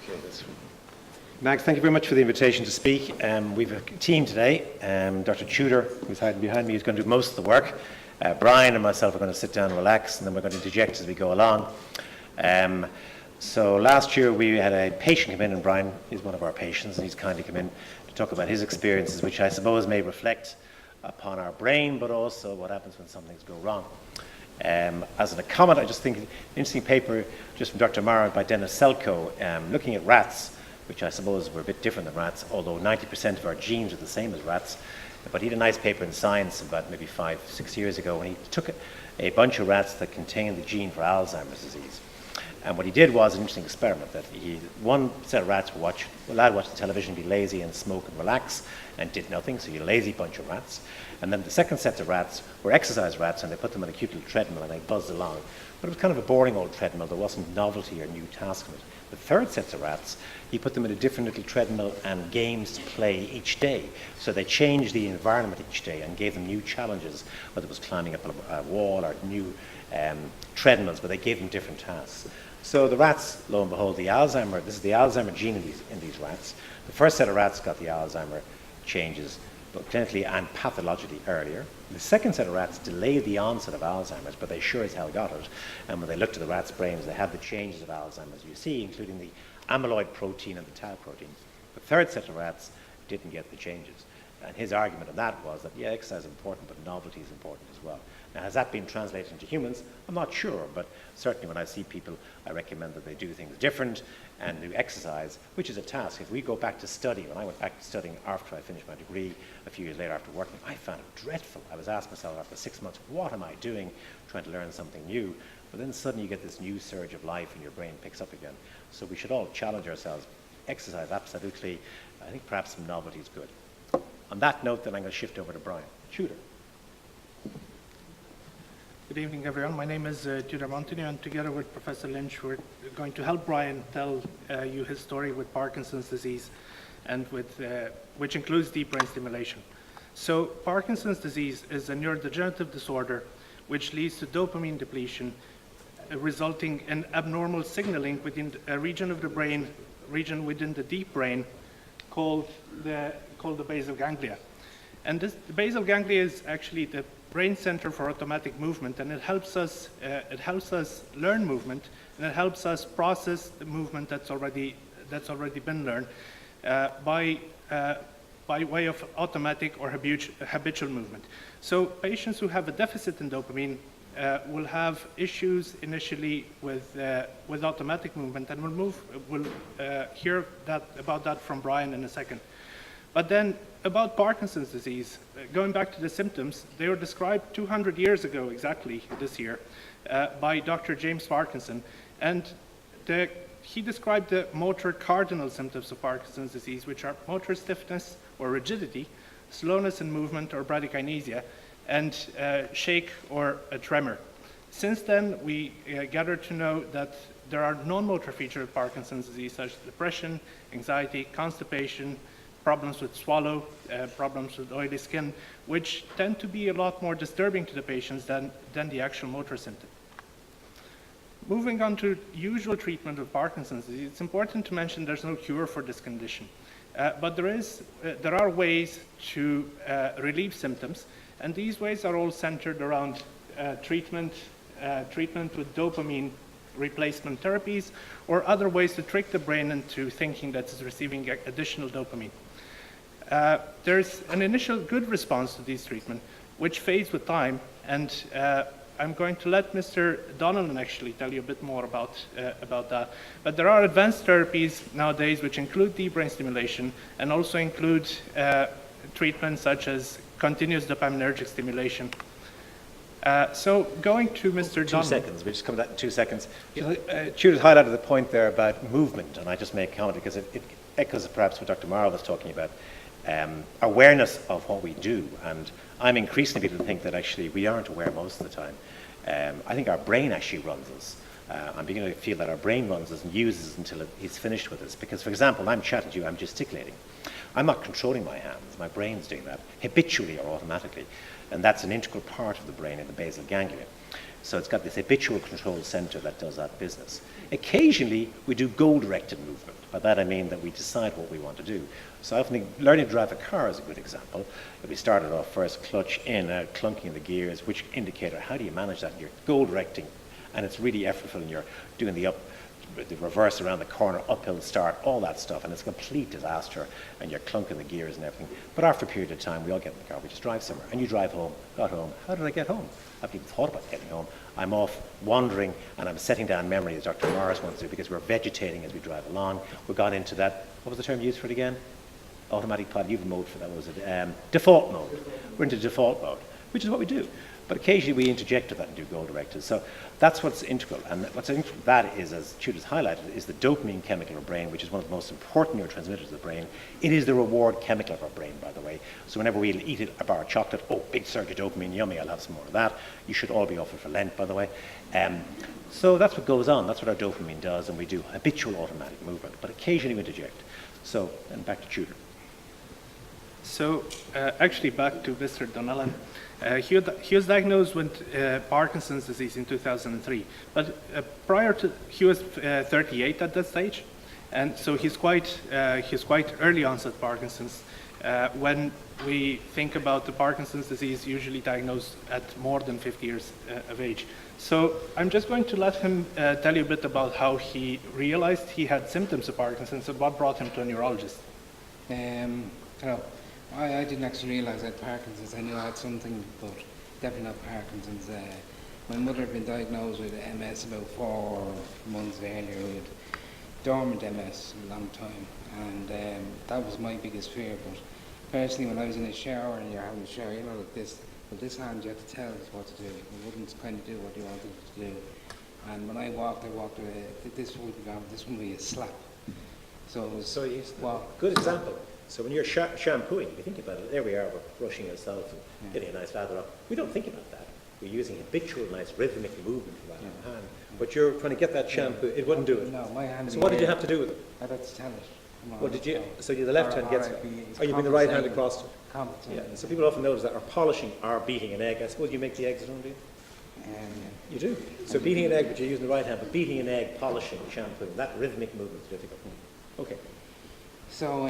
Okay, Max, thank you very much for the invitation to speak. We have a team today. Dr. Tudor, who's hiding behind me, is going to do most of the work. Brian and myself are going to sit down and relax, and then we're going to interject as we go along. So last year we had a patient come in, and Brian is one of our patients, and he's kindly come in to talk about his experiences, which I suppose may reflect upon our brain, but also what happens when some things go wrong. As a comment, I just think an interesting paper just from Dr. Mara by Dennis Selko, looking at rats, which I suppose were a bit different than rats, although 90% of our genes are the same as rats. But he had a nice paper in Science about maybe 5-6 years ago, and he took a bunch of rats that contained the gene for Alzheimer's disease. And what he did was an interesting experiment that one set of rats were allowed to watch the television, be lazy and smoke and relax, and did nothing, so you lazy bunch of rats. And then the second set of rats were exercise rats, and they put them on a cute little treadmill and they buzzed along. But it was kind of a boring old treadmill. There wasn't novelty or new task in it. The third set of rats, he put them in a different little treadmill and games to play each day. So they changed the environment each day and gave them new challenges, whether it was climbing up a wall or new treadmills, but they gave them different tasks. So the rats, lo and behold, this is the Alzheimer gene in these rats. The first set of rats got the Alzheimer changes, but clinically and pathologically earlier. The second set of rats delayed the onset of Alzheimer's, but they sure as hell got it. And when they looked at the rats' brains, they had the changes of Alzheimer's you see, including the amyloid protein and the tau protein. The third set of rats didn't get the changes. And his argument on that was that, yeah, exercise is important, but novelty is important as well. Now, has that been translated into humans? I'm not sure, but certainly when I see people, I recommend that they do things different and do exercise, which is a task. If we go back to study, when I went back to studying after I finished my degree a few years later after working, I found it dreadful. I was asking myself after 6 months, what am I doing trying to learn something new? But then suddenly you get this new surge of life and your brain picks up again. So we should all challenge ourselves. Exercise, absolutely. I think perhaps some novelty is good. On that note, then I'm going to shift over to Brian. Tudor. Good evening, everyone. My name is Tudor Montague, and together with Professor Lynch, we're going to help Brian tell you his story with Parkinson's disease, and which includes deep brain stimulation. So Parkinson's disease is a neurodegenerative disorder which leads to dopamine depletion, resulting in abnormal signaling within a region of the brain, within the deep brain, called the basal ganglia. And the basal ganglia is actually the brain center for automatic movement, and it helps us learn movement, and it helps us process the movement that's already been learned by way of automatic or habitual movement. So patients who have a deficit in dopamine will have issues initially with automatic movement, and we'll hear about that from Brian in a second. But then about Parkinson's disease, going back to the symptoms, they were described 200 years ago exactly this year by Dr. James Parkinson, and he described the motor cardinal symptoms of Parkinson's disease, which are motor stiffness or rigidity, slowness in movement or bradykinesia, and shake or a tremor. Since then, we gathered to know that there are non-motor features of Parkinson's disease, such as depression, anxiety, constipation, problems with swallow, problems with oily skin, which tend to be a lot more disturbing to the patients than the actual motor symptom. Moving on to usual treatment of Parkinson's disease, it's important to mention there's no cure for this condition. But there are ways to relieve symptoms, and these ways are all centered around treatment with dopamine replacement therapies, or other ways to trick the brain into thinking that it's receiving additional dopamine. There's an initial good response to these treatments, which fades with time, and I'm going to let Mr. Donovan actually tell you a bit more about that. But there are advanced therapies nowadays which include deep brain stimulation and also include treatments such as continuous dopaminergic stimulation. So going to Mr. Donovan. 2 seconds, we just come to that in 2 seconds. Tudor's highlighted the point there about movement, and I just make a comment because it echoes perhaps what Dr. Morrow was talking about. Awareness of what we do, and I'm increasingly beginning to think that actually we aren't aware most of the time. I think our brain actually runs us. I'm beginning to feel that our brain runs us and uses us until he's finished with us. Because, for example, when I'm chatting to you, I'm gesticulating. I'm not controlling my hands. My brain's doing that habitually or automatically, and that's an integral part of the brain in the basal ganglia. So it's got this habitual control center that does that business. Occasionally, we do goal-directed movement. By that I mean that we decide what we want to do. So I often think learning to drive a car is a good example. If we started off first, clutch in, out, clunking the gears, which indicator, how do you manage that? You're goal-directing, and it's really effortful, and you're doing the reverse around the corner, uphill start, all that stuff, and it's a complete disaster, and you're clunking the gears and everything. But after a period of time, we all get in the car, we just drive somewhere, and you drive home. Got home. How did I get home? I've even thought about getting home. I'm off wandering, and I'm setting down memory, as Dr. Morris wants to do, because we're vegetating as we drive along. We got into that, what was the term used for it again? Automatic pilot, you've a mode for that, was it? Default mode. We're into default mode, which is what we do. But occasionally we interject to that and do goal directed. So that's what's integral. And what's integral to that is, as Tudor's highlighted, is the dopamine chemical of our brain, which is one of the most important neurotransmitters of the brain. It is the reward chemical of our brain, by the way. So whenever we eat a bar of chocolate, oh, big surge of dopamine, yummy, I'll have some more of that. You should all be offered for Lent, by the way. So that's what goes on. That's what our dopamine does, and we do habitual automatic movement. But occasionally we interject. So, and back to Tudor. So actually back to Mr. Donnellan. He was diagnosed with Parkinson's disease in 2003, but prior to, he was 38 at that stage, and so he's quite early onset Parkinson's. When we think about the Parkinson's disease, usually diagnosed at more than 50 years of age. So I'm just going to let him tell you a bit about how he realized he had symptoms of Parkinson's and what brought him to a neurologist. I didn't actually realise I had Parkinson's. I knew I had something, but definitely not Parkinson's. My mother had been diagnosed with MS about 4 months earlier, with dormant MS a long time, and that was my biggest fear. But personally, when I was in a shower and you're having a shower, you know, like this, with this hand you have to tell us what to do. You wouldn't kind of do what you wanted to do. And when I walked with this would be a slap. So it was, good example. So when you're shampooing, you think about it, there we are, we're brushing ourselves and getting a nice lather up. We don't think about that. We're using habitual, nice rhythmic movement with our hand. But you're trying to get that shampoo, it wouldn't do it. No, my hand. So what did you have to do with it? I'd have to tell it. Well, did you? So the left hand gets it. Or you bring the right hand across it? Yeah. So people often notice that our polishing or beating an egg. I suppose you make the eggs at home, do you? You do. So beating an egg, but you're using the right hand, but beating an egg, polishing, shampooing, that rhythmic movement is difficult. Okay. So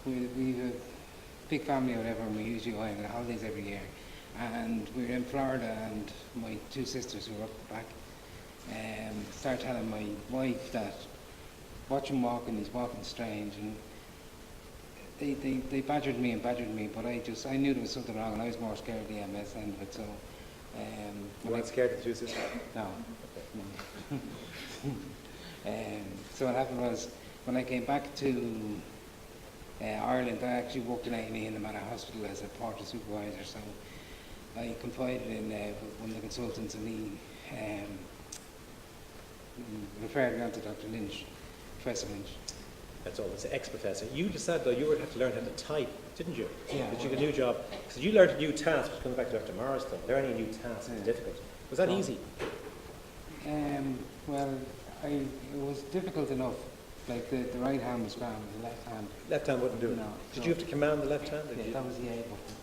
we've a big family or whatever, and we usually go on holidays every year. And we were in Florida, and my 2 sisters who were up the back started telling my wife that watch him walking, he's walking strange. And they badgered me, but I knew there was something wrong, and I was more scared of the MS end of it. So you weren't scared of the 2 sisters? No. So what happened was, when I came back to Ireland, I actually worked in A&E in the Manor Hospital as a portal supervisor, so I confided in one of the consultants, and he referred me on to Dr. Lynch, Professor Lynch. That's all, it's an ex-professor. You decided, though, you would have to learn how to type, didn't you? Yeah. Did you get a new job? Because you learned a new task, which comes back to Dr. Morris, though. Learning a new task is difficult. Was that easy? Well, it was difficult enough. Like the right hand was grand, the left hand. Left hand wouldn't do it? No. Did you have to command the left hand? Yeah, that was the A button.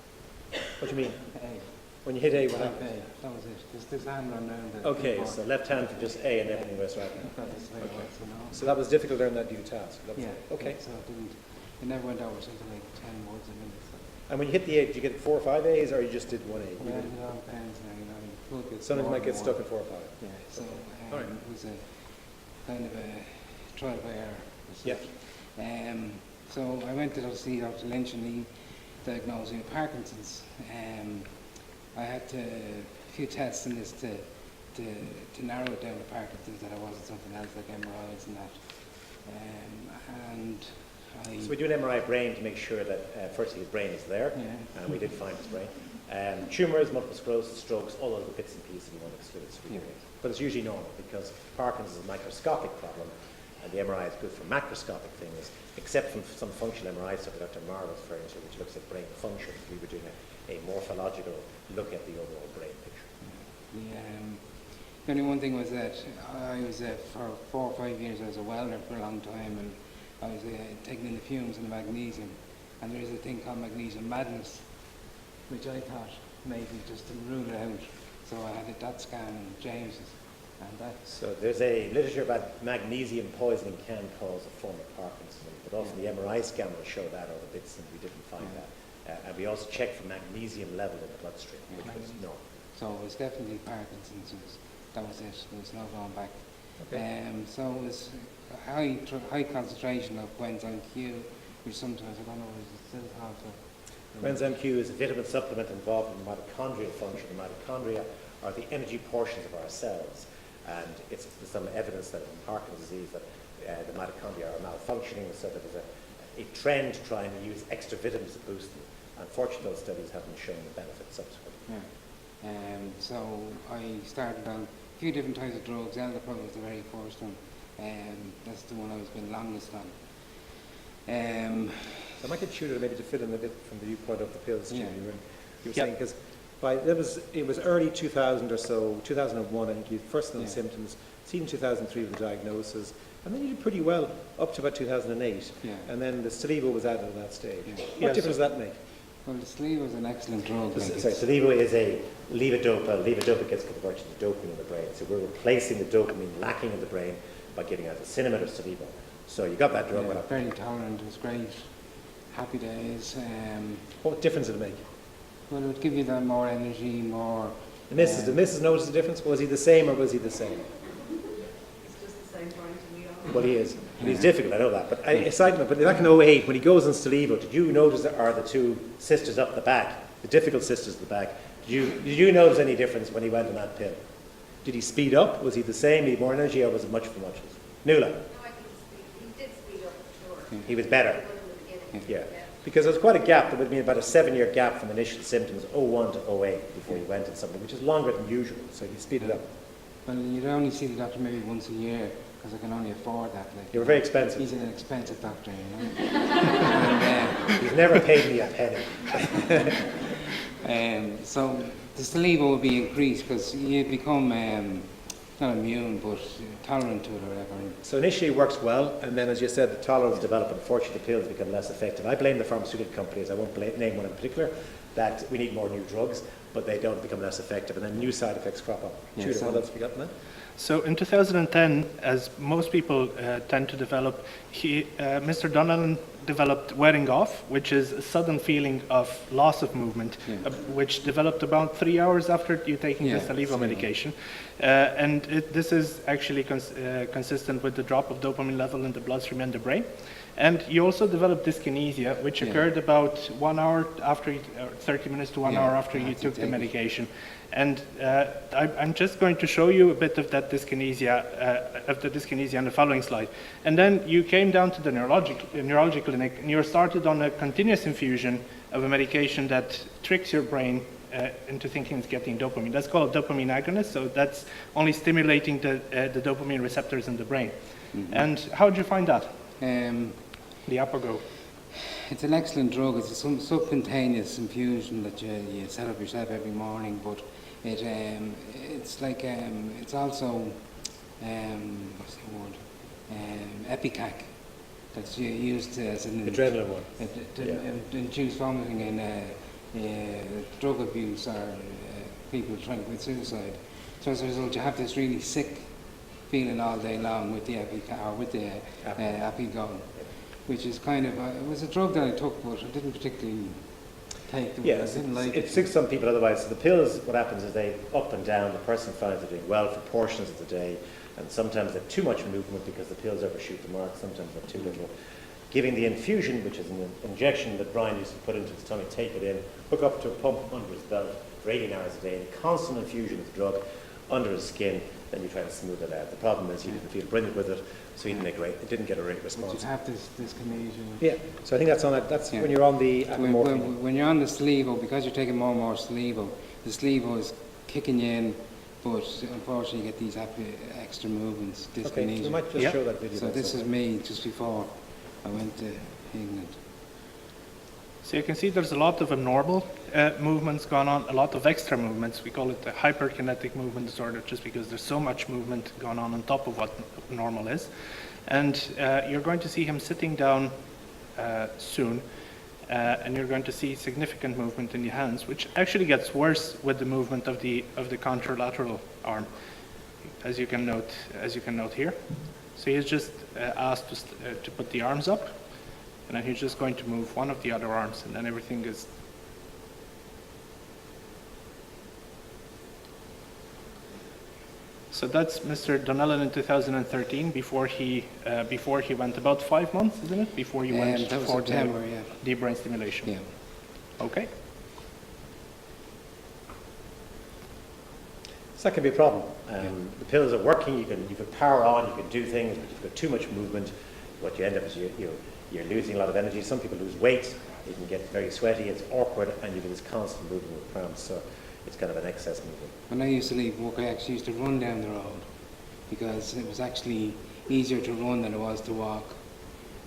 What do you mean? A. When you hit A, what Type happens? A, that was it. This hand ran around the Okay, keyboard. so left hand for just A and everything was right hand. That was the way it was, you know. So that was difficult to learn that new task? Yeah. Okay. So it never went over something like 10 words a minute. So. And when you hit the A, did you get 4 or 5 A's, or you just did 1 A? Well, it all depends now, you know. Sometimes you might get stuck in 4 or 5. Yeah, so All right. it was a kind of a trial by error. Yeah. So I went to see Dr. Lynch, and he diagnosed me with Parkinson's. I had a few tests in this to narrow it down to Parkinson's, that I wasn't something else like MRIs and that. So we do an MRI brain to make sure that firstly his brain is there, and we did find his brain. Tumours, multiple sclerosis, strokes, all those bits and pieces you want to exclude. But it's usually normal, because Parkinson's is a microscopic problem, and the MRI is good for macroscopic things, except from some functional MRI stuff that Dr. Marr was referring to, which looks at brain function. We were doing a morphological look at the overall brain picture. The only one thing was that I was for 4 or 5 years, I was a welder for a long time, and I was taking in the fumes and the magnesium, and there is a thing called magnesium madness, which I thought maybe just to rule it out. So I had a DOT scan in James's, and that's So there's a literature about magnesium poisoning can cause a form of Parkinson's, but also the MRI scan will show that, or the bits, and we didn't find that. And we also checked for magnesium level in the bloodstream, which was no. So it was definitely Parkinson's. That was it. There was no going back. Okay. So it was high concentration of coenzyme Q, which sometimes I don't know is it still hard to. Coenzyme Q is a vitamin supplement involved in mitochondrial function. The mitochondria are the energy portions of our cells, and it's some evidence that in Parkinson's disease that the mitochondria are malfunctioning, so that there's a trend to try and use extra vitamins to boost them. Unfortunately, those studies haven't shown the benefits subsequently. Yeah. So I started on a few different types of drugs. Elderpro was the very first one. That's the one I was been longest on. So I might get Tudor maybe to fill in a bit from the viewpoint of the pills. Yeah. You were saying, because it was early 2000 or so, 2001, I think you first known symptoms, seen 2003 with the diagnosis, and then you did pretty well up to about 2008. Yeah. And then the Stalevo was added at that stage. Yeah. What difference does that make? Well, the sleeve was an excellent drug. Sorry, Stalevo is a levodopa. Levodopa gets converted to dopamine in the brain. So we're replacing the dopamine lacking in the brain by giving out the cinnamon of Stalevo. So you got that drug. Yeah, very tolerant. It was great. Happy days. What difference did it make? Well, it would give you that more energy, more. The missus notice the difference? Was he the same or was he the same? It's just the same point to me. Well, he is. And he's difficult, I know that. But aside from it, but back in 08, when he goes in Stalevo, did you notice there are the two sisters up the back, the difficult sisters at the back? Did you notice any difference when he went on that pill? Did he speed up? Was he the same? He had more energy, or was it much for much? Nuala? No, I think he did speed up for sure. He was better. Good in the beginning. Yeah. Because there was quite a gap. There would have been about a 7-year gap from initial symptoms, 01 to 08, before he went on something, which is longer than usual. So he speeded up. Well, you'd only see the doctor maybe once a year, because I can only afford that. You were very expensive. He's an expensive doctor, you know. And, He's never paid me a penny. so the Stalevo will be increased because you become not immune, but tolerant to it or whatever. So initially it works well, and then, as you said, the tolerance developed. Unfortunately, the pills become less effective. I blame the pharmaceutical companies. I won't name one in particular. That we need more new drugs, but they don't become less effective, and then new side effects crop up. Yeah, Tudor, so- what else have we got in that? So in 2010, as most people tend to develop, Mr. Donnellan developed wearing off, which is a sudden feeling of loss of movement, which developed about 3 hours after you taking the Stalevo medication. And this is actually consistent with the drop of dopamine level in the bloodstream and the brain. And you also developed dyskinesia, which occurred about 1 hour after, 30 minutes to 1 hour after you took the medication. And I'm just going to show you a bit of that dyskinesia, on the following slide. And then you came down to the neurology clinic, and you started on a continuous infusion of a medication that tricks your brain into thinking it's getting dopamine. That's called a dopamine agonist, so that's only stimulating the dopamine receptors in the brain. Mm-hmm. And how did you find that? The Apogo. It's an excellent drug. It's a subcutaneous infusion that you set up yourself every morning, but it's like it's also what's the word? Epicac. That's used as an adrenaline one. To induce vomiting and drug abuse or people trying to commit suicide. So as a result, you have this really sick feeling all day long with the Epicac or with the Apigon, which is kind of it was a drug that I took, but I didn't particularly take them. Yes, I didn't like it suits some people otherwise. So the pills, what happens is they up and down. The person finds they're doing well for portions of the day, and sometimes they're too much movement because the pills overshoot the mark. Sometimes they're too little. Giving the infusion, which is an injection that Brian used to put into his tummy, tape it in, hook up to a pump under his belt for 18 hours a day, and constant infusion of the drug under his skin, then you try to smooth it out. The problem is he didn't feel brilliant with it, so he didn't get a great But response. you have this kinesia. Yeah, so I think that's on that. That's when you're on the apomorphine. When you're on the Stalevo, because you're taking more and more Stalevo, the Stalevo is kicking you in, but unfortunately you get these extra movements, dyskinesia. Okay, so we might just show that video. So this is me just before I went to England. So you can see there's a lot of abnormal movements going on, a lot of extra movements. We call it the hyperkinetic movement disorder just because there's so much movement going on top of what normal is. And you're going to see him sitting down soon. and you're going to see significant movement in the hands, which actually gets worse with the movement of the contralateral arm, as you can note here. So he's just asked to put the arms up, and then he's just going to move one of the other arms, and then everything is. So that's Mr. Donnellan in 2013, before he went about 5 months, isn't it? Before he went that was for September, yeah. deep brain stimulation. Yeah. Okay. So that can be a problem. The pills are working, you can power on, you can do things, but you've got too much movement. What you end up is you're losing a lot of energy. Some people lose weight, you can get very sweaty, it's awkward, and you get this constant movement with cramps. So it's kind of an excess movement. When I used to leave work, I actually used to run down the road because it was actually easier to run than it was to walk.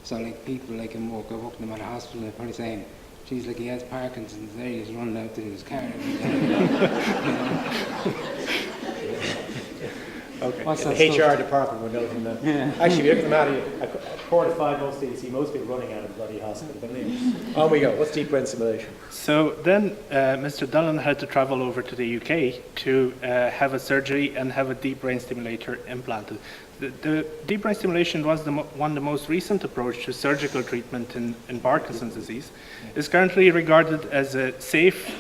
So like people like in work, I worked in them at a hospital, and they're probably saying, geez, like he has Parkinson's, there he's running out to his car every day. Okay. What's The that HR stuff? department would know from that. Yeah. Actually, if you look at the matter, at 4 to 5 most days, you see most people running out of bloody hospital. But anyway, on we go. What's deep brain stimulation? So then Mr. Dillon had to travel over to the UK to have a surgery and have a deep brain stimulator implanted. The deep brain stimulation was one of the most recent approach to surgical treatment in Parkinson's disease. It's currently regarded as a safe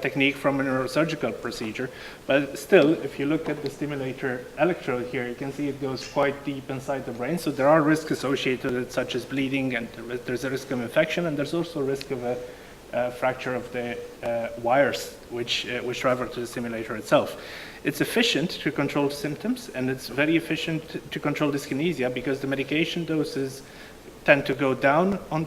technique from a neurosurgical procedure, but still, if you look at the stimulator electrode here, you can see it goes quite deep inside the brain, so there are risks associated with it, such as bleeding, and there's a risk of infection, and there's also a risk of a fracture of the wires which travel to the stimulator itself. It's efficient to control symptoms, and it's very efficient to control dyskinesia because the medication doses tend to go down on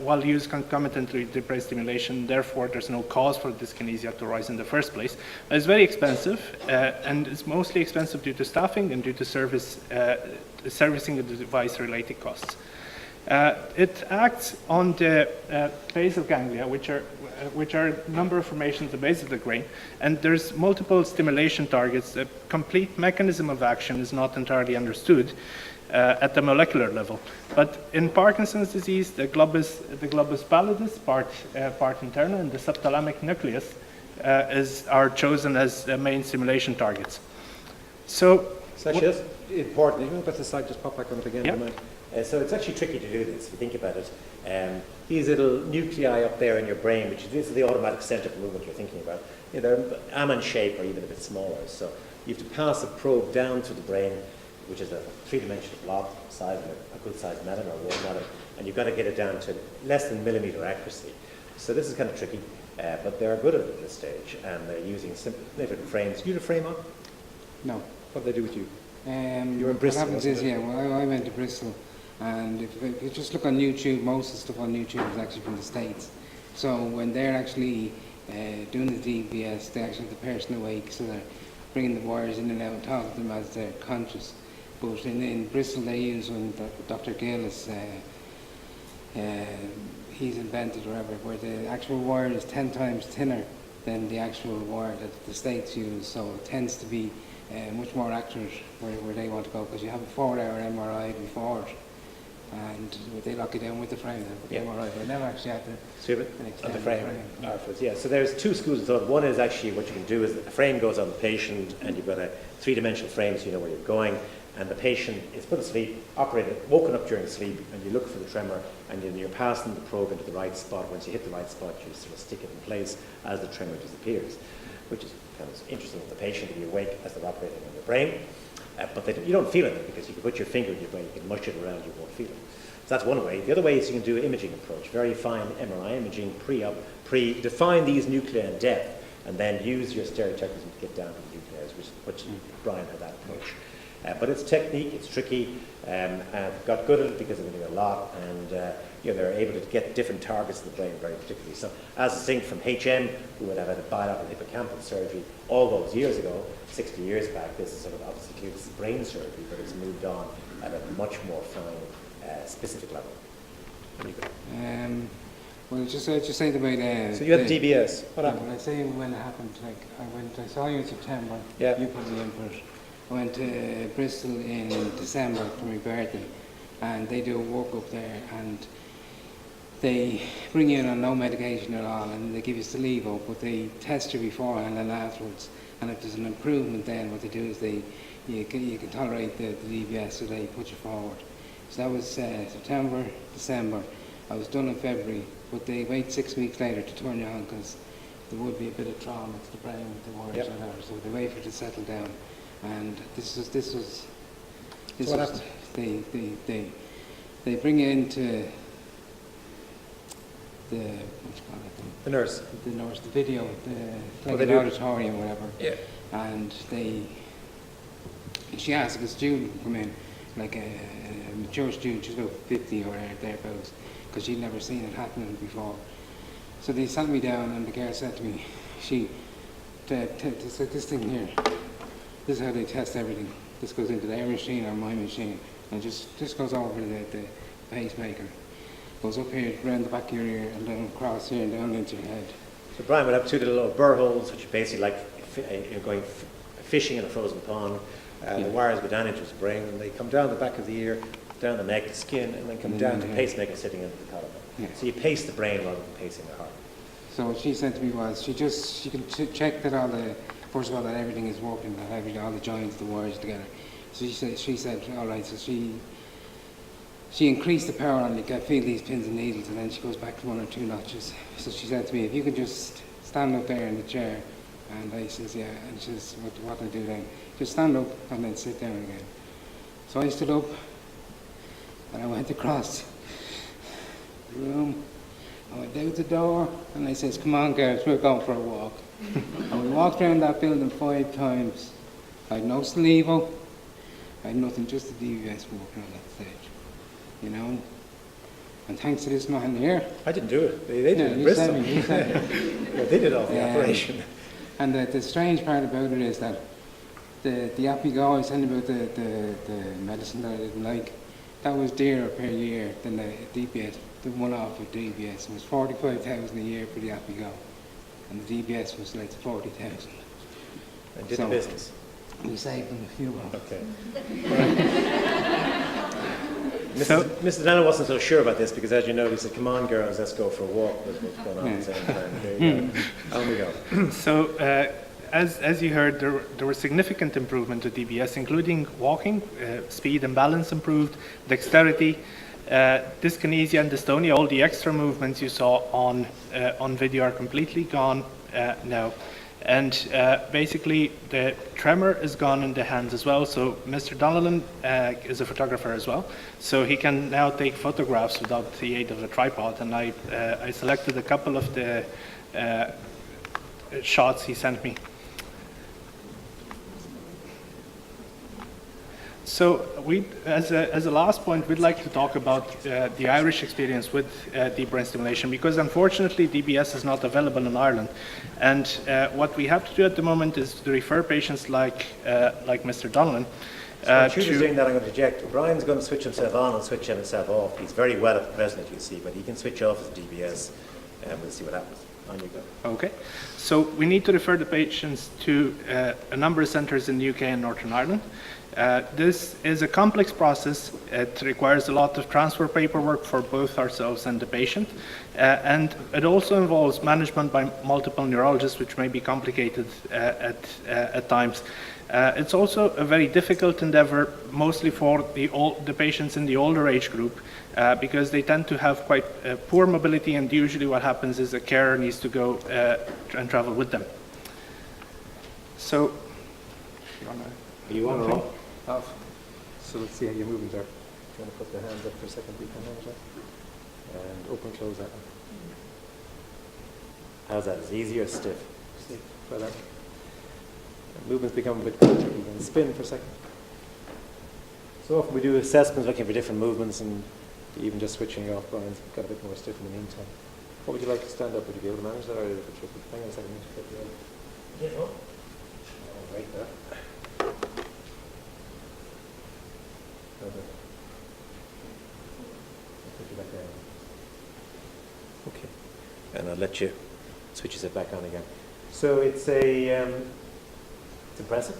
while used concomitantly with deep brain stimulation. Therefore, there's no cause for dyskinesia to rise in the first place. But it's very expensive, and it's mostly expensive due to staffing and due to servicing the device-related costs. It acts on the basal ganglia, which are a number of formations at the base of the brain, and there's multiple stimulation targets. The complete mechanism of action is not entirely understood at the molecular level. But in Parkinson's disease, the globus pallidus, part interna, and the subthalamic nucleus are chosen as the main stimulation targets. So It's actually that's important. You know, but the slide just pop back on it again. Yeah. Do you mind? So it's actually tricky to do this, if you think about it. These little nuclei up there in your brain, this is the automatic center of movement you're thinking about, they're almond shape or even a bit smaller. So you have to pass a probe down to the brain, which is a three-dimensional block, size of a good sized atom or one atom, and you've got to get it down to less than millimeter accuracy. So this is kind of tricky, but they're good at it at this stage, and they're using simple different frames. You have a frame on? No. What do they do with you? You were in Bristol, What happens wasn't is, it? well, I went to Bristol, and if you just look on YouTube, most of the stuff on YouTube is actually from the States. So when they're actually doing the DBS, they actually have the person awake, so they're bringing the wires in and out and talking to them as they're conscious. But in Bristol, they use one Dr. Gillis, he's invented or whatever, where the actual wire is 10 times thinner than the actual wire that the States use, so it tends to be much more accurate where they want to go, because you have a 4-hour MRI before it, and they lock it down with the frame with the MRI, but I never actually had to On the frame. Afterwards, yeah. So there's two schools of thought. One is actually what you can do is a frame goes on the patient, and you've got a three-dimensional frame, so you know where you're going. And the patient is put to sleep, woken up during sleep, and you look for the tremor, and then you're passing the probe into the right spot. Once you hit the right spot, you sort of stick it in place as the tremor disappears, which is kind of interesting for the patient to be awake as they're operating on the brain. But you don't feel it, because you can put your finger in your brain, you can mush it around, you won't feel it. So that's one way. The other way is you can do an imaging approach, very fine MRI imaging, define these nuclei in depth, and then use your stereotechnism to get down to the nuclei, which Brian had that approach. But it's technique, it's tricky, and got good at it because they're doing a lot, and they're able to get different targets of the brain very particularly. So as distinct from HM, who would have had a bilateral hippocampal surgery all those years ago, 60 years back, this is sort of obviously includes brain surgery, but it's moved on at a much more fine, specific level. Well, just say about... So you had DBS. What happened? Well, I say when it happened, like I saw you in September, Yeah. you put me in for it. I went to Bristol in December for my birthday, and they do a workup there, and they bring you in on no medication at all, and they give you Stalevo, but they test you beforehand and afterwards. And if there's an improvement, then what they do is you can tolerate the DBS, so they put you forward. So that was September, December. I was done in February, but they wait 6 weeks later to turn you on because there would be a bit of trauma to the brain with the wires or whatever. So they wait for it to settle down. And this was what happened? They bring you into the nurse, the video, the auditorium, whatever. Yeah. And she asked if a student would come in, like a mature student, she's about 50 or thereabouts, because she'd never seen it happening before. So they sat me down, and the girl said to me, this thing here, this is how they test everything. This goes into their machine or my machine, and just goes over the pacemaker. Goes up here, around the back of your ear, and then across here and down into your head. So Brian would have two little burr holes, which are basically like you're going fishing in a frozen pond. The wires go down into his brain, and they come down the back of the ear, down the neck, the skin, and then come down to the pacemaker sitting into the collarbone. Yeah. So you pace the brain rather than pacing the heart. So what she said to me was, she can check that first of all, that everything is working, that all the joints, the wires together. So she said, all right. So she increased the power on you, can feel these pins and needles, and then she goes back to 1 or 2 notches. So she said to me, if you could just stand up there in the chair, and I says, yeah, and she says, what do I do then? Just stand up and then sit down again. So I stood up, and I went across the room, I went out the door, and I says, come on girls, we're going for a walk. And we walked around that building 5 times. I had no Stalevo, I had nothing, just the DVS walking on that stage. You know, and thanks to this man here. I didn't do it. They did it in Bristol. Yeah, they did all the operation. And the strange part about it is that the Apigo, I was telling you about the medicine that I didn't like, that was dearer per year than the DBS, the one-off with DBS. It was 45,000 a year for the Apigo, and the DBS was like 40,000. And did the business. We saved them a few of them. Okay. Mr. Daniel wasn't so sure about this because, as you know, he said, come on, girls, let's go for a walk. That's what's going on at the same time. There you go. On we go. So, as you heard, there was significant improvement to DBS, including walking, speed and balance improved, dexterity, dyskinesia and dystonia. All the extra movements you saw on video are completely gone now. And basically, the tremor is gone in the hands as well. So Mr. Donnellan is a photographer as well. So he can now take photographs without the aid of a tripod. And I selected a couple of the shots he sent me. So as a last point, we'd like to talk about the Irish experience with deep brain stimulation, because unfortunately DBS is not available in Ireland. And what we have to do at the moment is to refer patients like Mr. Donnellan. So Tudor's doing that, I'm going to eject. Brian's going to switch himself on and switch himself off. He's very well at present, you see, but he can switch off his DBS, and we'll see what happens. On you go. Okay. So we need to refer the patients to a number of centres in the UK and Northern Ireland. This is a complex process. It requires a lot of transfer paperwork for both ourselves and the patient. And it also involves management by multiple neurologists, which may be complicated at times. It's also a very difficult endeavor, mostly for the patients in the older age group, because they tend to have quite poor mobility, and usually what happens is a carer needs to go and travel with them. So, are you on or off? Off. So let's see how your movements are. Do you want to put the hands up for a second, please? And open, close that one. How's that? Is it easy or stiff? Stiff. Try that. Movements become a bit tricky. You can spin for a second. So often we do assessments looking for different movements, and even just switching off, Brian's got a bit more stiff in the meantime. What would you like to stand up? Would you be able to manage that, or is it tricky? Hang on a second. Yeah, no. Oh, right there. Okay, and I'll let you switch it back on again. So it's impressive.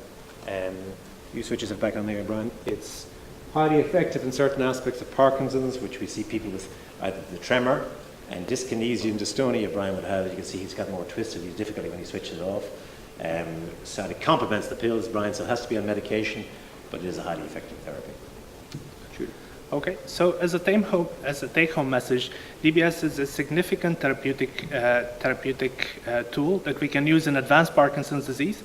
You switch it back on there, Brian. It's highly effective in certain aspects of Parkinson's, which we see people with either the tremor And dyskinesia and dystonia Brian would have, as you can see, he's got more twisted, he's difficulty when he switches it off. So it complements the pills, Brian, so it has to be on medication, but it is a highly effective therapy. Judy. Okay, so as a take-home message, DBS is a significant therapeutic tool that we can use in advanced Parkinson's disease.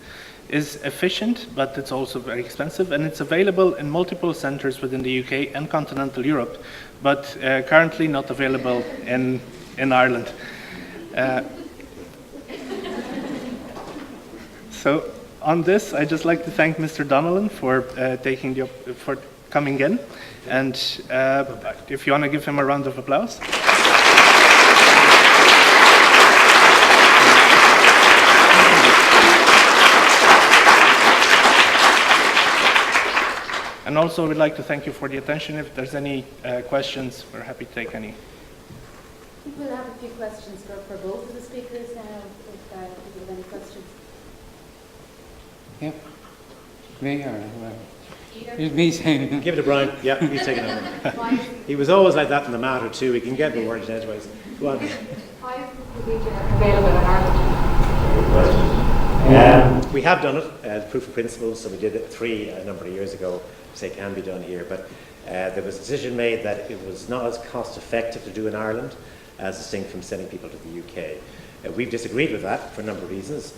Is efficient, but it's also very expensive, and it's available in multiple centers within the UK and continental Europe, but currently not available in Ireland. So on this, I'd just like to thank Mr. Donnellan for for coming in, and if you want to give him a round of applause. And also, we'd like to thank you for the attention. If there's any questions, we're happy to take any. I think we'll have a few questions for both of the speakers now, if people have any questions. Yep. Me or whoever. It's me saying. Give it to Brian. Yeah, he's taking it over. He was always like that in the matter too. He can get the words anyways. Go on. Why isn't the available in Ireland? We have done it, proof of principle, so we did it 3 a number of years ago, say it can be done here, but there was a decision made that it was not as cost effective to do in Ireland as distinct from sending people to the UK. We've disagreed with that for a number of reasons.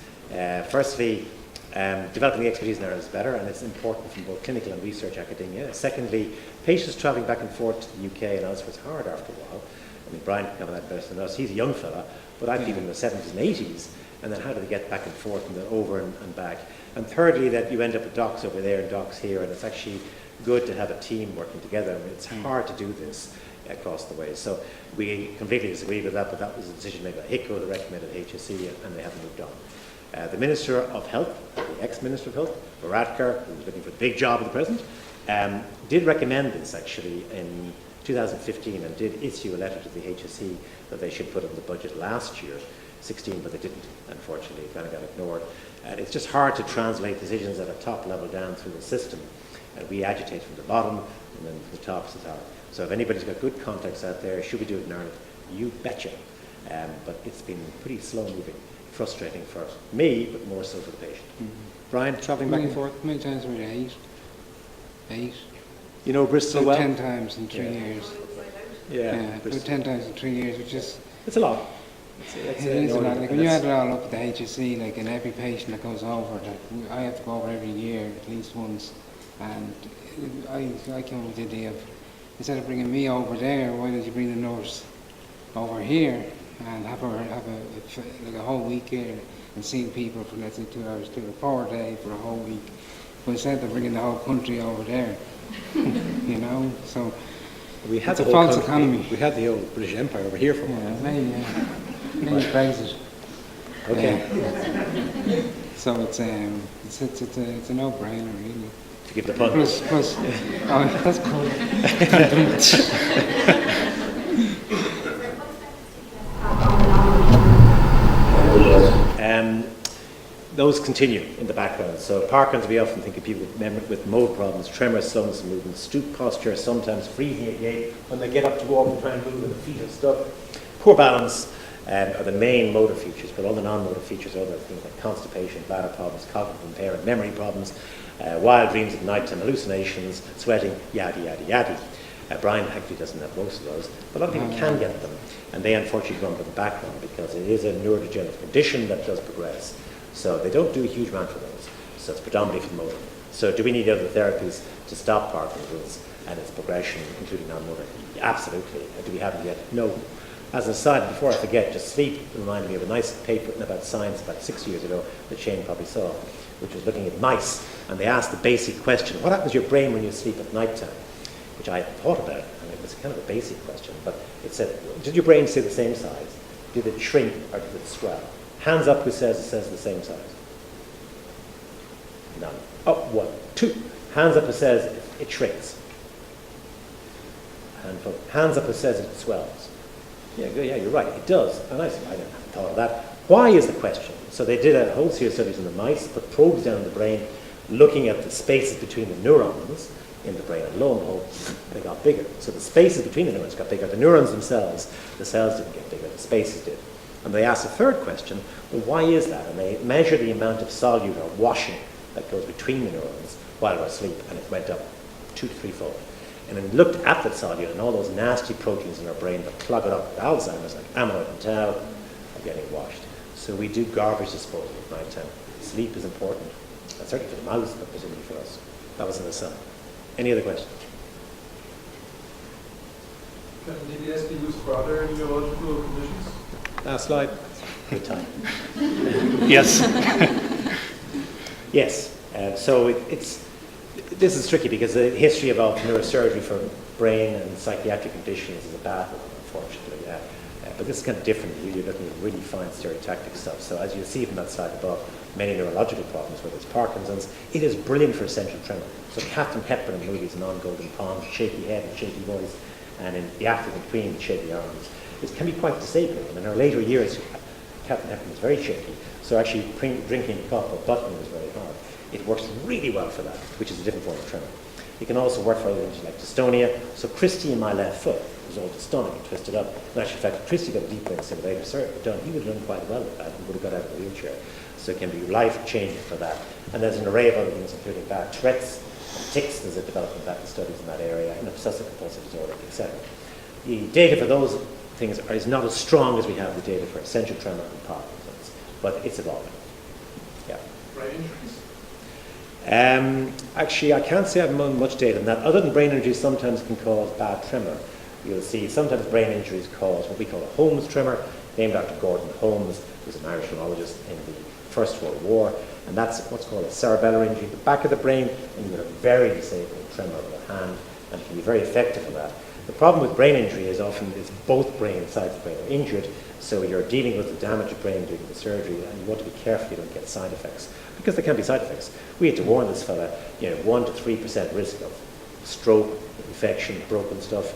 Firstly, developing the expertise in Ireland is better, and it's important from both clinical and research academia. Secondly, patients travelling back and forth to the UK and elsewhere is hard after a while. I mean, Brian can cover that better than us. He's a young fella, but I've people in the 70s and 80s, and then how do they get back and forth and then over and back? And thirdly, that you end up with docs over there and docs here, and it's actually good to have a team working together. I mean, it's hard to do this across the way. So we completely disagree with that, but that was a decision made by HICO that recommended HSE, and they haven't moved on. The Minister of Health, the ex-Minister of Health, Varadkar, who was looking for the big job at the present, did recommend this actually in 2015 and did issue a letter to the HSE that they should put in the budget last year, 16, but they didn't, unfortunately. It kind of got ignored. And it's just hard to translate decisions at a top level down through the system. And we agitate from the bottom, and then from the top to the top. So if anybody's got good contacts out there, should we do it in Ireland? You betcha. But it's been pretty slow moving, frustrating for me, but more so for the patient. Brian, travelling back and forth? How many times were you? 8? You know Bristol So well? 10 times in 3 years. Yeah, about 10 times in 3 years, which is... it's a lot. It is a lot. Like when you add it all up at the HSE, like in every patient that goes over, that I have to go over every year at least once, and I came up with the idea of, instead of bringing me over there, why don't you bring the nurse over here and have a whole week here and seeing people for, let's say, 2 hours, 2 or 4 days for a whole week, but instead of bringing the whole country over there, you know, so We had it's a the whole false country- economy. We had the old British Empire over here for a while. Maybe Brexit. Okay. So it's a no-brainer really. To give the pun. Plus, oh, that's cool. Those continue in the background. So Parkinson's, we often think of people with motor problems, tremors, slowness of movement, stoop posture, sometimes freezing at gait when they get up to walk and try and move with the feet and stuff. Poor balance are the main motor features, but all the non-motor features are other things like constipation, bladder problems, cognitive impairment, memory problems, wild dreams at nighttime, hallucinations, sweating, yada, yada, yada. Brian actually doesn't have most of those, but a lot of people can get them, and they unfortunately go into the background because it is a neurodegenerative condition that does progress. So they don't do a huge amount for those, so it's predominantly for the motor. So do we need other therapies to stop Parkinson's and its progression, including non-motor? Absolutely. Do we have them yet? No. As an aside, before I forget, just sleep reminded me of a nice paper written about science about 6 years ago that Shane probably saw, which was looking at mice, and they asked the basic question, what happens to your brain when you sleep at night time? Which I thought about, and it was kind of a basic question, but it said, did your brain stay the same size? Did it shrink or did it swell? Hands up who says it says the same size. None. Oh, 1, 2. Hands up who says it shrinks. Handful. Hands up who says it swells. Yeah, good, yeah, you're right, it does. And I didn't have thought of that. Why is the question? So they did a whole series of studies on the mice, put probes down in the brain, looking at the spaces between the neurons in the brain, and lo and behold, they got bigger. So the spaces between the neurons got bigger. The neurons themselves, the cells didn't get bigger, the spaces did. And they asked a third question, well, why is that? And they measured the amount of solute or washing that goes between the neurons while we're asleep, and it went up 2 to 3-fold. And then looked at that solute and all those nasty proteins in our brain that clog it up with Alzheimer's, like amyloid and tau, are getting washed. So we do garbage disposal at night time. Sleep is important. And certainly for the mouse, but presumably for us. That was in the sun. Any other questions? Can DBS be used for other neurological conditions? Last slide. Good time. Yes. Yes. So this is tricky because the history of neurosurgery for brain and psychiatric conditions is a bad one, unfortunately. But this is kind of different. You're looking at really fine stereotactic stuff. So as you see from that slide above, many neurological problems, whether it's Parkinson's, it is brilliant for essential tremor. So Captain Hepburn in movies, Non Golden Pond, shaky head and shaky voice, and in the acting in between, the shaky arms. It can be quite disabling. And in her later years, Captain Hepburn was very shaky. So actually drinking a cup or buttering was very hard. It works really well for that, which is a different form of tremor. It can also work for other things like dystonia. So Christy in my left foot was all dystonic and twisted up. In actual fact, if Christy got a deep brain stimulator surgery done, he would have done quite well with that and would have got out of the wheelchair. So it can be life-changing for that. And there's an array of other things, including bad Tourette's, and tics. There's a development of that studies in that area, and obsessive-compulsive disorder, etc. The data for those things is not as strong as we have the data for essential tremor and Parkinson's, but it's evolving. Yeah. Brain injuries? Actually, I can't say I've much data on that. Other than brain injuries, sometimes can cause bad tremor. You'll see sometimes brain injuries cause what we call a Holmes tremor, named after Gordon Holmes, who was an Irish neurologist in the First World War, and that's what's called a cerebellar injury at the back of the brain, and you get a very disabling tremor of the hand, and it can be very effective for that. The problem with brain injury is often it's both brain sides of the brain are injured, so you're dealing with the damaged brain doing the surgery, and you want to be careful you don't get side effects, because there can be side effects. We had to warn this fella, 1 to 3% risk of stroke, infection, broken stuff,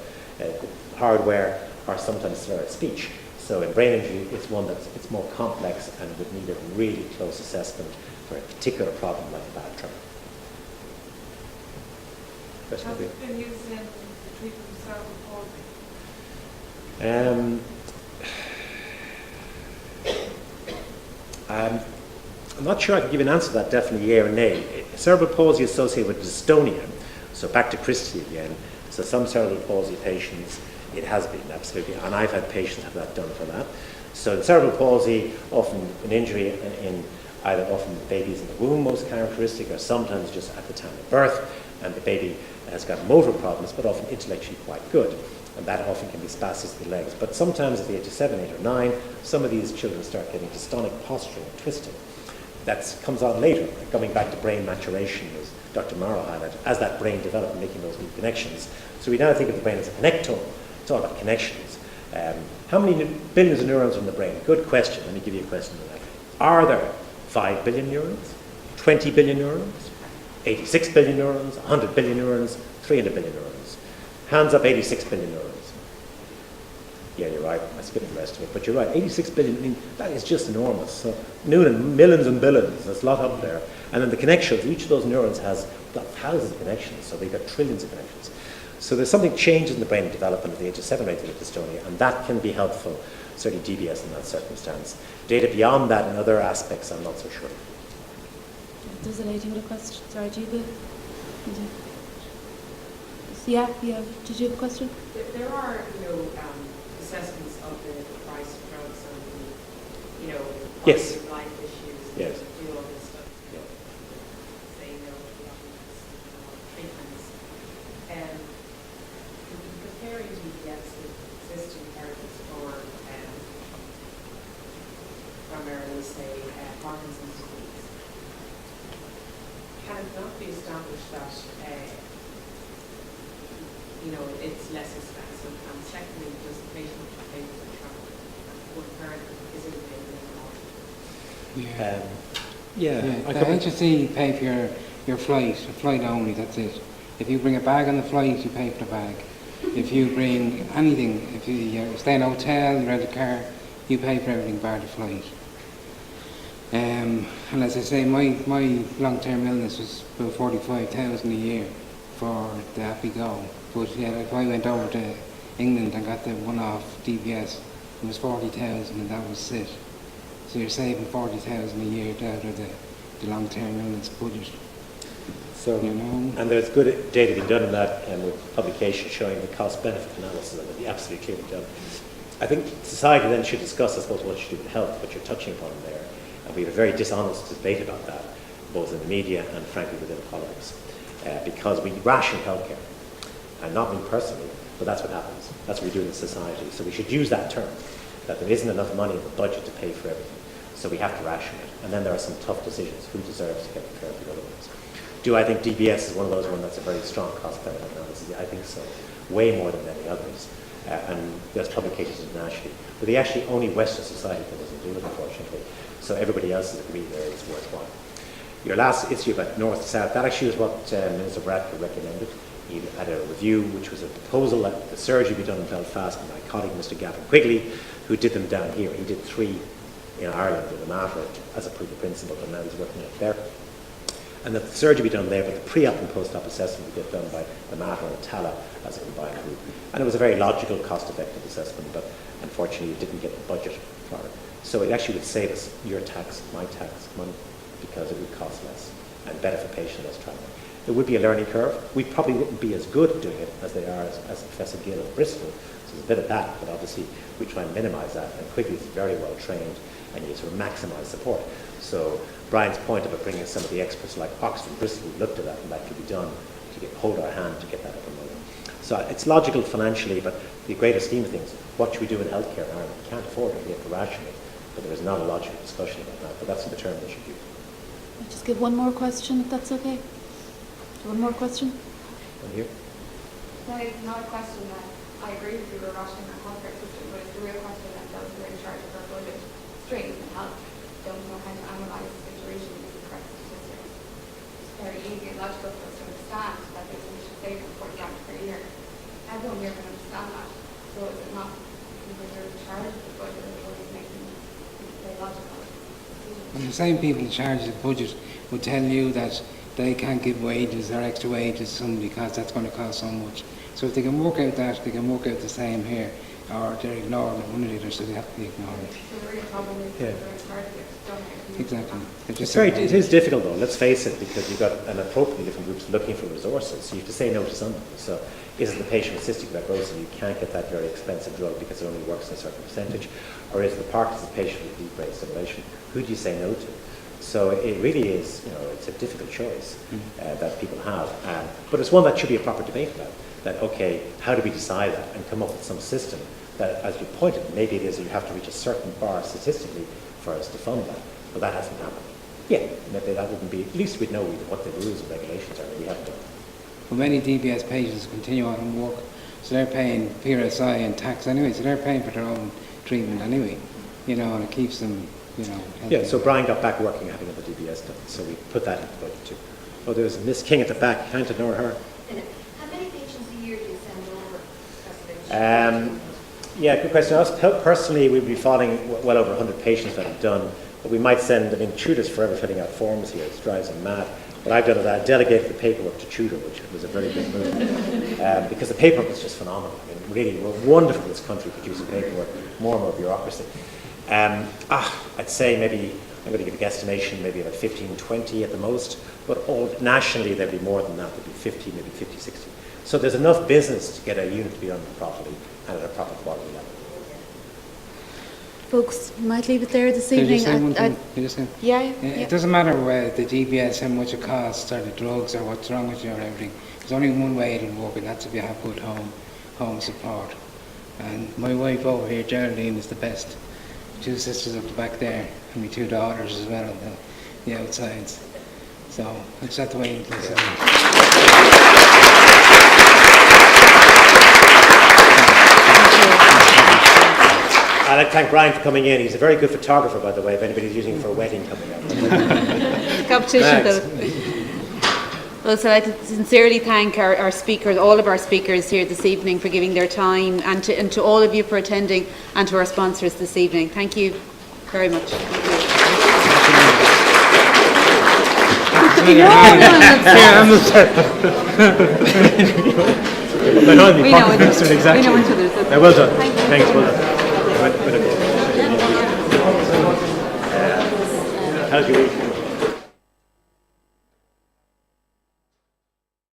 hardware, or sometimes slurred speech. So in brain injury, it's one it's more complex and would need a really close assessment for a particular problem like a bad tremor. Has it been used in the treatment of cerebral palsy? I'm not sure I can give you an answer to that, definitely yeah or nay. Cerebral palsy is associated with dystonia, so back to Christy again. So some cerebral palsy patients, it has been, absolutely, and I've had patients have that done for that. So in cerebral palsy, often an injury in either often babies in the womb, most characteristic, or sometimes just at the time of birth, and the baby has got motor problems, but often intellectually quite good. And that often can be spasms of the legs. But sometimes at the age of 7, 8, or 9, some of these children start getting dystonic posturing and twisting. That comes on later, coming back to brain maturation, as Dr. Morrow highlighted, as that brain develops, making those new connections. So we now think of the brain as a connectome. It's all about connections. How many billions of neurons are in the brain? Good question. Let me give you a question on that. Are there 5 billion neurons, 20 billion neurons, 86 billion neurons, 100 billion neurons, 300 billion neurons? Hands up, 86 billion neurons. Yeah, you're right. I skipped the rest of it, but you're right. 86 billion, I mean, that is just enormous. So millions and billions, there's a lot up there. And then the connections, each of those neurons has got thousands of connections, so they've got trillions of connections. So there's something changes in the brain development at the age of 7 or 8 with dystonia, and that can be helpful, certainly DBS in that circumstance. Data beyond that and other aspects, I'm not so sure. There's a lady with a question. Sorry, do you have Yeah, did you have a question? There are, assessments of the price of drugs and the, Yes. quality of life issues. Yes. Do all this stuff. Yeah. Say no to a lot of treatments. Comparing DBS with existing therapies for primarily, say, Parkinson's disease, can it not be established that it's less expensive, and secondly, does the patient pay for the travel? One parent is it paying The HSE pay for your flight, a flight only, that's it. If you bring a bag on the flight, you pay for the bag. If you bring anything, if you stay in a hotel, you rent a car, you pay for everything bar the flight. And as I say, my long-term illness was about 45,000 a year for the happy go. But yeah, if I went over to England and got the one-off DBS, it was 40,000 and that was it. So you're saving 40,000 a year out of the long-term illness budget. So, You know? and there's good data being done on that, and with publications showing the cost-benefit analysis, and it'll be absolutely clearly done. I think society then should discuss, I suppose, what you should do with health, what you're touching upon there, and we have a very dishonest debate about that, both in the media and frankly within politics, because we ration healthcare, and not me personally, but that's what happens. That's what we do in society. So we should use that term, that there isn't enough money in the budget to pay for everything. So we have to ration it. And then there are some tough decisions. Who deserves to get the care of the other ones? Do I think DBS is one of those ones that's a very strong cost-benefit analysis? I think so. Way more than many others. And there's publications internationally. But the actually only Western society that doesn't do it, unfortunately. So everybody else has agreed there it's worthwhile. Your last issue about north to south, that actually was what Minister Bradford recommended. He had a review, which was a proposal that the surgery be done in Belfast by my colleague, Mr. Gavin Quigley, who did them down here. He did 3 in Ireland with the matter as a proof of principle, but now he's working out there. And that the surgery be done there, but the pre-op and post-op assessment would get done by the matter and Tala as a combined group. And it was a very logical, cost-effective assessment, but unfortunately it didn't get the budget for it. So it actually would save us your tax, my tax, money, because it would cost less and better for patients less travelling. There would be a learning curve. We probably wouldn't be as good at doing it as they are as Professor Gill at Bristol. So there's a bit of that, but obviously we try and minimise that. And Quigley is very well trained, and you sort of maximise support. So Brian's point about bringing some of the experts like Oxford and Bristol who looked at that and that could be done to hold our hand to get that up and running. So it's logical financially, but the greater scheme of things, what should we do in healthcare in Ireland? We can't afford it, we have to ration it. But there is not a logical discussion about that, but that's the term they should use. I'll just give one more question, if that's okay. One more question? One here. No, it's not a question that I agree with you, we're rationing our healthcare system, but it's the real question that those who are in charge of our budget streams and health don't know how to analyse the situation with the correct statistics. It's very easy and logical for us to understand that there's an issue saving 40 grand per year. Everyone here can understand that. So is it not people who are in charge of the budget that are always making the logical decisions? And the same people in charge of the budget would tell you that they can't give wages or extra wages to somebody because that's going to cost so much. So if they can work out that, they can work out the same here, or they're ignoring it, one or the other, so they have to be ignored. So the real problem is Yeah. that they're in charge of it, don't they? Exactly. It is difficult though, let's face it, because you've got an appropriately different groups looking for resources, so you have to say no to somebody. So is it the patient with cystic fibrosis and you can't get that very expensive drug because it only works in a certain percentage, or is it the Parkinson's patient with deep brain stimulation? Who do you say no to? So it really is, it's a difficult choice that people have, but it's one that should be a proper debate about. That okay, how do we decide that and come up with some system that, as you pointed, maybe it is that you have to reach a certain bar statistically for us to fund that, but that hasn't happened. Yeah, maybe that wouldn't be. At least we'd know what the rules and regulations are. We haven't done. Well, many DBS patients continue on and work, so they're paying PRSI and tax anyway, so they're paying for their own treatment anyway, and it keeps them, healthy. Yeah, so Brian got back working having the DBS done, so we put that in the budget too. Oh, there's Miss King at the back. Can't ignore her. How many patients a year do you send over? Yeah, good question. Us personally, we'd be following well over 100 patients that have done, but we might send. Tudor's forever filling out forms here. It drives them mad. What I've done is I delegated the paperwork to Tudor, which was a very good move, because the paperwork is just phenomenal. I mean, really, we're wonderful in this country producing paperwork, more and more bureaucracy. I'd say maybe, I'm going to give a guesstimation, maybe about 15, 20 at the most, but all nationally there'd be more than that. There'd be 50, maybe 50, 60. So there's enough business to get a unit to be done properly and at a proper quality level. Folks, we might leave it there this Can I evening. just say one thing? Can I just say- Yeah. It doesn't matter whether the DBS, how much it costs, or the drugs, or what's wrong with you, or everything. There's only one way it'll work, and that's if you have good home support. And my wife over here, Geraldine, is the best. 2 sisters up the back there, and my 2 daughters as well on the outsides. So I just have to wait until I'd like to thank Brian for coming in. He's a very good photographer, by the way, if anybody's using him for a wedding coming up. Competition, Thanks. Philip. Well, so I'd like to sincerely thank our speakers, all of our speakers here this evening for giving their time, and to all of you for attending, and to our sponsors this evening. Thank you very much. Thank you. No, no, the We know pocket each booster, other. exactly. We know each other. So Yeah, well done. Thank you. Thanks, well done. How's your week?